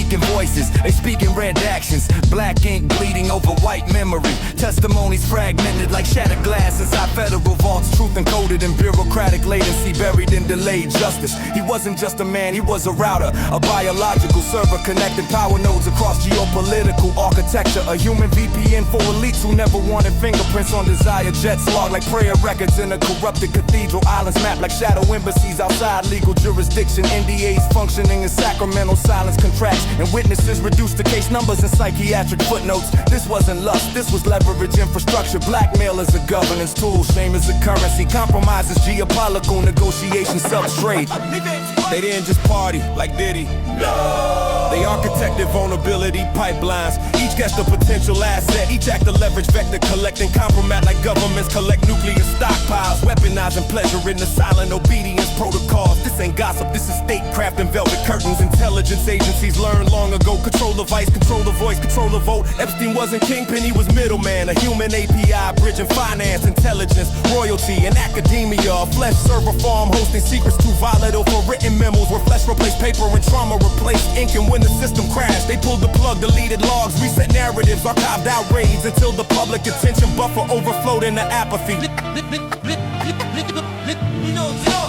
speaking voices, they speaking redactions. Black ink bleeding over white memory. Testimonies fragmented like shattered glass inside federal vaults. Truth encoded in bureaucratic latency, buried in delayed justice. He wasn't just a man, he was a router, a biological server connecting power nodes across geopolitical architecture. A human VPN for elites who never wanted fingerprints on desire jets. Logged like prayer records in a corrupted cathedral. Islands mapped like shadow embassies outside legal jurisdiction. NDAs functioning in Sacramento, silence contracts, and witnesses reduced to case numbers and psychiatric footnotes. This wasn't lust, this was leverage infrastructure. Blackmail is a governance tool, shame is a currency. Compromise is geopolitical negotiation substrate. They didn't just party like Diddy. They architected vulnerability pipelines. Each guessed a potential asset, each act a leverage vector, collecting compromise like governments collect nuclear stockpiles. Weaponizing pleasure in the silent obedience protocols. This ain't gossip, this is statecraft and velvet curtains. Intelligence agencies learned long ago. Control the vice, control the voice, control the vote. Epstein wasn't kingpin, he was middleman. A human API bridging finance, intelligence, royalty, and academia. A flesh server farm hosting secrets too volatile for written memos, where flesh replaced paper and trauma replaced ink. And when the system crashed, they pulled the plug, deleted logs, reset narratives, archived outrage until the public attention buffer overflowed into apathy.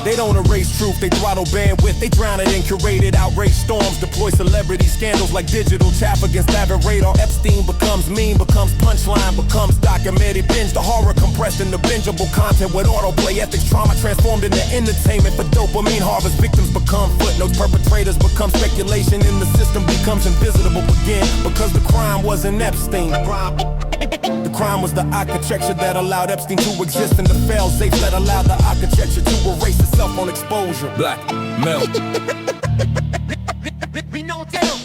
They don't erase truth, they throttle bandwidth. They drown it in curated outrage storms. Deploy celebrity scandals like digital chaff against avid radar. Epstein becomes meme, becomes punchline, becomes documented binge. The horror compressed into bingeable content with autoplay ethics. Trauma transformed into entertainment for dopamine harvest. Victims become footnotes, perpetrators become speculation, and the system becomes invisible again. Because the crime wasn't Epstein. The crime was the architecture that allowed Epstein to exist, and the fail-safes that allowed the architecture to erase itself on exposure. Blackmail.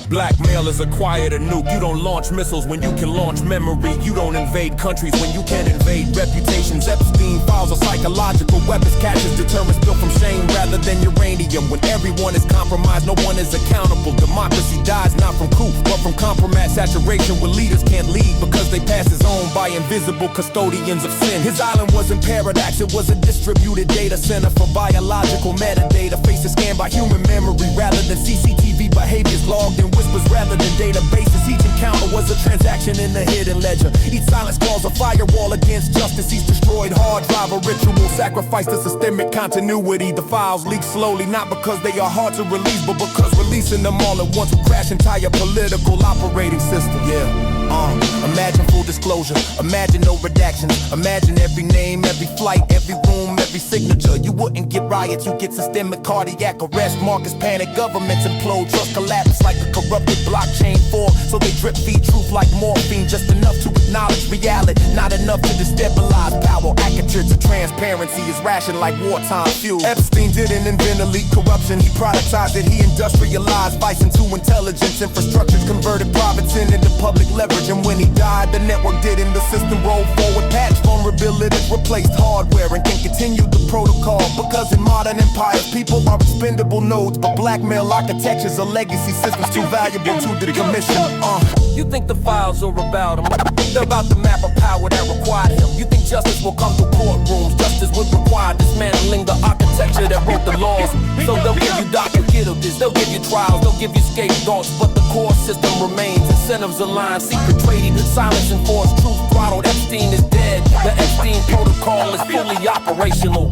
Blackmail is acquired a nuke. You don't launch missiles when you can launch memory. You don't invade countries when you can invade reputations. Epstein files are psychological weapons, catches deterrence built from shame rather than uranium. When everyone is compromised, no one is accountable. Democracy dies not from coup, but from compromise saturation, where leaders can't lead because they pass his own by invisible custodians of sin. His island wasn't paradox, it was a distributed data center for biological metadata. Faces scanned by human memory rather than CCTV behaviors logged in whispers rather than databases. Each encounter was a transaction in the hidden ledger. Each silence calls a firewall against justice. Each destroyed hard drive a ritual sacrifice to systemic continuity. The files leak slowly, not because they are hard to release, but because releasing them all at once will crash entire political operating system. Imagine full disclosure, imagine no redactions. Imagine every name, every flight, every room, every signature. You wouldn't get riots, you get systemic cardiac arrest. Markets panic, governments implode, trust collapse like a corrupted blockchain fall. So they drip feed truth like morphine, just enough to acknowledge reality, not enough to destabilize power. Aperture to transparency is ration like wartime fuel. Epstein didn't invent elite corruption, he productized it, he industrialized vice into intelligence. Infrastructures converted private sin into public leverage. And when he died, the network didn't. The system rolled forward, patch vulnerabilities, replaced hardware, and can continue the protocol. Because in modern empires, people are expendable nodes, but blackmail architecture's a legacy system's too valuable to decommission. You think the files are about him? They're about the map of power that required him. You think justice will come to courtrooms? Justice would require dismantling the architecture that wrote the laws. So they'll give you Dr. Kittledis, they'll give you trials, they'll give you scapegoats, but the core system remains. Incentives aligned, secret trading, silence enforced, truth throttled. Epstein is dead. The Epstein protocol is fully operational.